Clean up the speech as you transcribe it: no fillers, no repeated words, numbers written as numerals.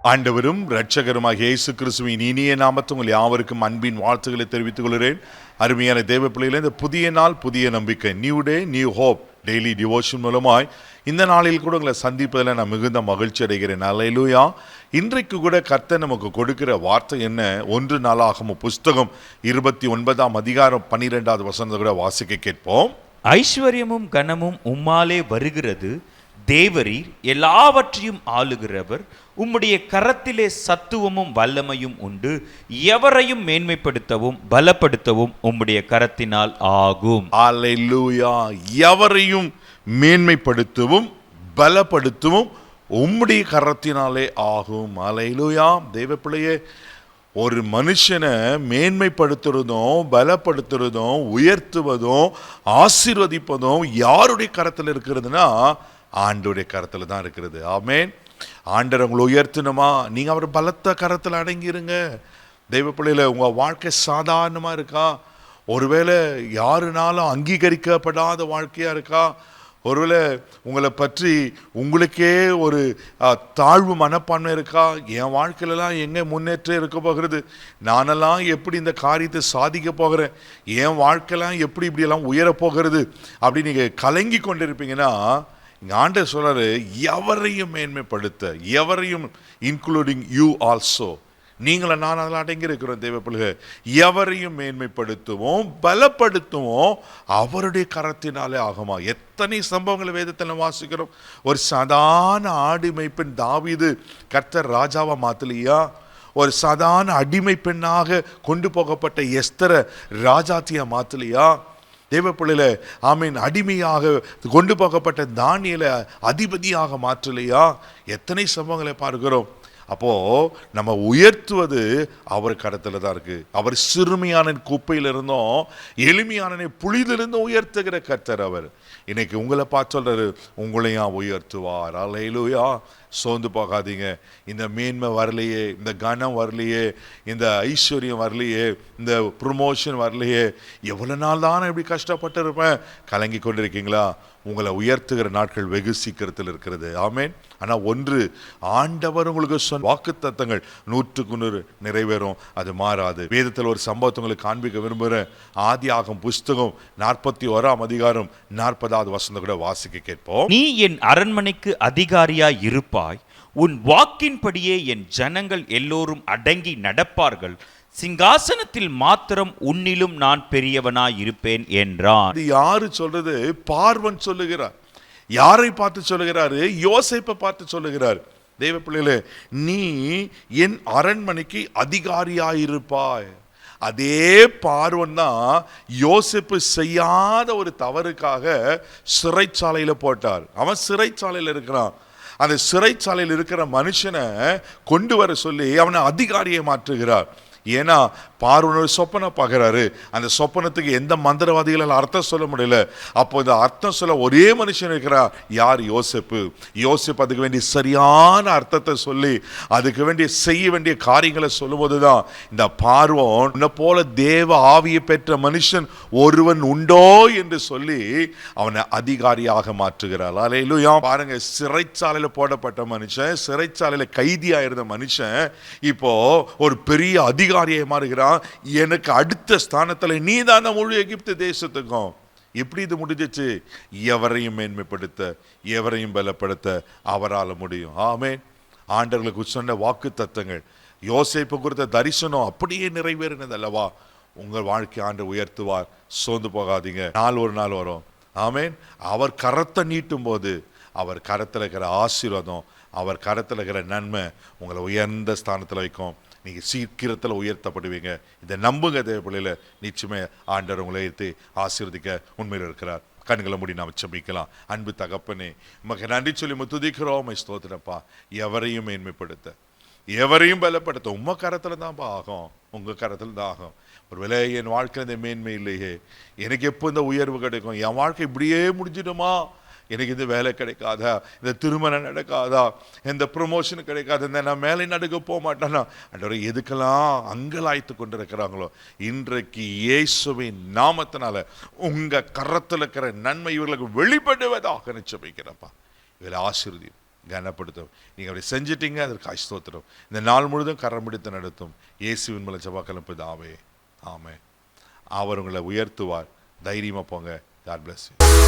ஆண்டவரும் இரட்சகருமாகிய இயேசு கிறிஸ்துவின் இனிய நாமத்தில் உங்கள் யாவருக்கும் அன்பின் வாழ்த்துக்களை தெரிவித்துக் கொள்கிறேன். அருமையான தேவ பிள்ளைகளே, இந்த புதிய நாள் புதிய நம்பிக்கை, new day new hope daily devotion மூலமாய் இந்த நாளில் கூட உங்களை சந்திப்பதில் நான் மிகுந்த மகிழ்ச்சி அடைகிறேன். அல்லேலூயா. இன்றைக்கு கூட கர்த்தர் நமக்கு கொடுக்கிற வார்த்தை என்ன? 1 நாளாகமம் புஸ்தகம் 29ஆம் அதிகாரம் 12வது வசனத்தை கூட வாசிக்க கேட்போம். ஐஸ்வர்யமும் கனமும் உம்மாலே வருகிறது, தேவரீர் எல்லாவற்றையும் ஆளுகிறவர், உம்முடைய கரத்திலே சத்துவமும் வல்லமையும் உண்டு, எவரையும் மேன்மைப்படுத்தவும் பலப்படுத்தவும் உம்முடைய கரத்தினால் ஆகும். அல்லேலூயா. எவரையும் மேன்மைப்படுத்தவும் பலப்படுத்தவும் உம்முடைய கரத்தினாலே ஆகும். அல்லேலூயா. தேவ பிள்ளையே, ஒரு மனுஷனை மேன்மைப்படுத்துறதும் பலப்படுத்துறதும் உயர்த்துவதும் ஆசீர்வதிப்பதும் யாருடைய கரத்தில் இருக்கிறதுனா ஆண்டவருடைய கரத்தில் தான் இருக்கிறது. ஆமென். ஆண்டவர் உங்களை உயர்த்தணுமா, நீங்கள் அவர் பலத்த கரத்தில் அடங்கிருங்க. தெய்வ பிள்ளையில உங்கள் வாழ்க்கை சாதாரணமாக இருக்கா? ஒருவேளை யாருனாலும் அங்கீகரிக்கப்படாத வாழ்க்கையாக இருக்கா? ஒருவேளை உங்களை பற்றி உங்களுக்கே ஒரு தாழ்வு மனப்பான்மை இருக்கா? என் வாழ்க்கையிலலாம் எங்கே முன்னேற்றம் இருக்க போகிறது, நானெல்லாம் எப்படி இந்த காரியத்தை சாதிக்க போகிறேன், என் வாழ்க்கையெல்லாம் எப்படி இப்படியெல்லாம் உயரப்போகிறது அப்படி நீங்கள் கலங்கி கொண்டிருப்பீங்கன்னா, இங்கே ஆண்டவர் சொல்றாரு, எவரையும் மேன்மைப்படுத்த, எவரையும் இன்க்ளூடிங் யூ ஆல்சோ, நீங்கள நான் அதெல்லாம் அடங்கி இருக்கிறோம். தேவ பிள்ளைகள், எவரையும் மேன்மைப்படுத்துவோம் பலப்படுத்துவோம் அவருடைய கரத்தினாலே ஆகுமா. எத்தனை சம்பவங்களை வேதத்தில் வாசிக்கிறோம். ஒரு சாதாரண ஆடு மேய்ப்பெண் தாவீது கர்த்தர் ராஜாவா மாத்தலையா? ஒரு சாதாரண அடிமை பெண்ணாக கொண்டு போகப்பட்ட எஸ்தரை ராஜாத்தியா மாத்தலையா? தேவ பிள்ளையில ஆமீன், அடிமையாக கொண்டு போகப்பட்ட தானியேலை அதிபதியாக மாற்றலையா? எத்தனை சம்பவங்களை பார்க்கிறோம். அப்போ நம்ம உயர்த்துவது அவர் கரத்துல தான் இருக்கு. அவர் சிறுமியான குப்பையிலிருந்தும் எளிமையான புலியிலிருந்தும் உயர்த்துகிற கர்த்தர் அவர். இன்னைக்கு உங்களை பார்த்து சொல்றாரு, உங்களையும் உயர்த்துவார். அல்லேலூயா. சோர்ந்து போகாதீங்க. இந்த மேன்மை வரலையே, இந்த கனம் வரலையே, இந்த ஐஸ்வர்யம் வரலையே, இந்த ப்ரொமோஷன் வரலையே, எவ்வளோ நாள் தான் இப்படி கஷ்டப்பட்டு இருப்பேன் கலங்கி கொண்டிருக்கீங்களா? உங்களை உயர்த்துகிற நாட்கள் வெகு சீக்கிரத்தில் இருக்கிறது. ஆமேன். ஆனால் ஒன்று, ஆண்டவர் உங்களுக்கு சொன்ன வாக்கு தத்தங்கள் 100க்கு 100 நிறைவேறும். அது மாறாது. வேதத்தில் ஒரு சம்பவத்தை உங்களுக்கு காண்பிக்க விரும்புகிறேன். ஆதியாகமம் புஸ்தகம் 41ஆம் அதிகாரம் 40வது வசனத்தை கூட வாசிக்க கேட்போம். நீ என் அரண்மனைக்கு அதிகாரியாய் இருப்பாய், உன் வாக்கின்படியே என் ஜனங்கள் எல்லோரும் அடங்கி நடப்பார்கள், சிங்காசனத்தில் மாத்திரம் உன்னிலும் நான் பெரியவனாய் இருப்பேன் என்றான். இது யாரு சொல்றது? பார்வன் சொல்லுகிறார். யாரை பார்த்து சொல்லுகிறாரு? யோசேப்பை பார்த்து சொல்லுகிறார். தேவ பிள்ளைகளே, நீ என் அரண்மனைக்கு அதிகாரியாயிருப்பாய். அதே பார்வன் தான் யோசேப்பு செய்யாத ஒரு தவறுக்காக சிறைச்சாலையில போட்டார். அவன் சிறைச்சாலையில் இருக்கிறான். அந்த சிறைச்சாலையில் இருக்கிற மனுஷனை கொண்டு வர சொல்லி அவனை அதிகாரியை மாற்றுகிறார். ஏன்னா பார்வன் ஒரு சொப்பனை பார்க்குறாரு. அந்த சொப்பனத்துக்கு எந்த மந்திரவாதிகளால் அர்த்தம் சொல்ல முடியல. அப்போ இந்த அர்த்தம் சொல்ல ஒரே மனுஷன் இருக்கிறார். யார்? யோசேப்பு. யோசேப்பு அதுக்கு வேண்டிய சரியான அர்த்தத்தை சொல்லி அதுக்கு வேண்டிய செய்ய வேண்டிய காரியங்களை சொல்லும்போது தான் இந்த பார்வன், உன்னை போல தேவ ஆவியை பெற்ற மனுஷன் ஒருவன் உண்டோ என்று சொல்லி அவனை அதிகாரியாக மாற்றுகிறார். அல்லேலூயா. பாருங்க, சிறைச்சாலையில் போடப்பட்ட மனுஷன், சிறைச்சாலையில் கைதியாக இருந்த மனுஷன் இப்போ ஒரு பெரிய அதிகாரியை மாறுகிறான். எனக்கு அடுத்த ஸ்தானத்தில் நீ தான் முழு எகிப்து தேசத்துக்கும். எப்படி இது முடிஞ்சிச்சு? எவரையும் மேன்மைப்படுத்த எவரையும் பலப்படுத்த அவரால் முடியும். ஆமென். ஆண்டவர்களுக்கு சொன்ன வாக்கு தத்தங்கள், யோசேப்பு குறித்த தரிசனம் அப்படியே நிறைவேறினது அல்லவா? உங்கள் வாழ்க்கை ஆண்டு உயர்த்துவார். சோர்ந்து போகாதீங்க. நாள் ஒரு நாள் வரும். ஆமென். அவர் கரத்தை நீட்டும் போது அவர் கரத்தில் இருக்கிற ஆசீர்வாதம், அவர் கரத்தில் இருக்கிற நன்மை உங்களை உயர்ந்த ஸ்தானத்தில் வைக்கும். நீங்கள் சீக்கிரத்தில் உயர்த்தப்படுவீங்க. இதை நம்புங்க. தேவ பிள்ளையில, நிச்சயமே ஆண்டவர் உங்களை உயர்த்தி ஆசீர்வதிக்க உண்மையில் இருக்கிறார். கண்களை மூடி நாம் செபிக்கலாம். அன்பு தகப்பனே, உமக்கு நன்றி சொல்லி முத்துதிக்கிறோம். ஸ்தோத்திரப்பா. எவரையும் மேன்மைப்படுத்த எவரையும் பலப்படுத்த உம்ம கரத்தில் தான்ப்பா ஆகும். உங்கள் கரத்தில் தான் ஆகும். ஒருவேளை என் வாழ்க்கையில் இந்த மேன்மை இல்லையே, எனக்கு எப்போ இந்த உயர்வு கிடைக்கும்? என் வாழ்க்கை இப்படியே முடிஞ்சிடுமா? எனக்கு இந்த வேலை கிடைக்காதா, இந்த திருமணம் நடக்காதா, இந்த ப்ரொமோஷன் கிடைக்காது, இந்த நான் மேலே நடுக்க போக மாட்டேன்னா, அன்றவரை எதுக்கெல்லாம் அங்கலாய்த்து கொண்டிருக்கிறாங்களோ, இன்றைக்கு இயேசுவின் நாமத்தினால உங்க கரத்தில் இருக்கிற நன்மை இவர்களுக்கு வெளிப்படுவதாக நிச்சயிக்கிறப்பா. இவரை ஆசீர்வதியும். கனப்படுத்தும். நீங்கள் அப்படி செஞ்சிட்டீங்க, அதற்கு ஸ்தோத்திரம். இந்த நாள் முழுதும் கரம் பிடித்து நடத்தும் இயேசுவின் மூலம் ஜெபக்கலம் பிதாவே, ஆமென். அவர் உங்களை உயர்த்துவார். தைரியமாக போங்க. God bless you.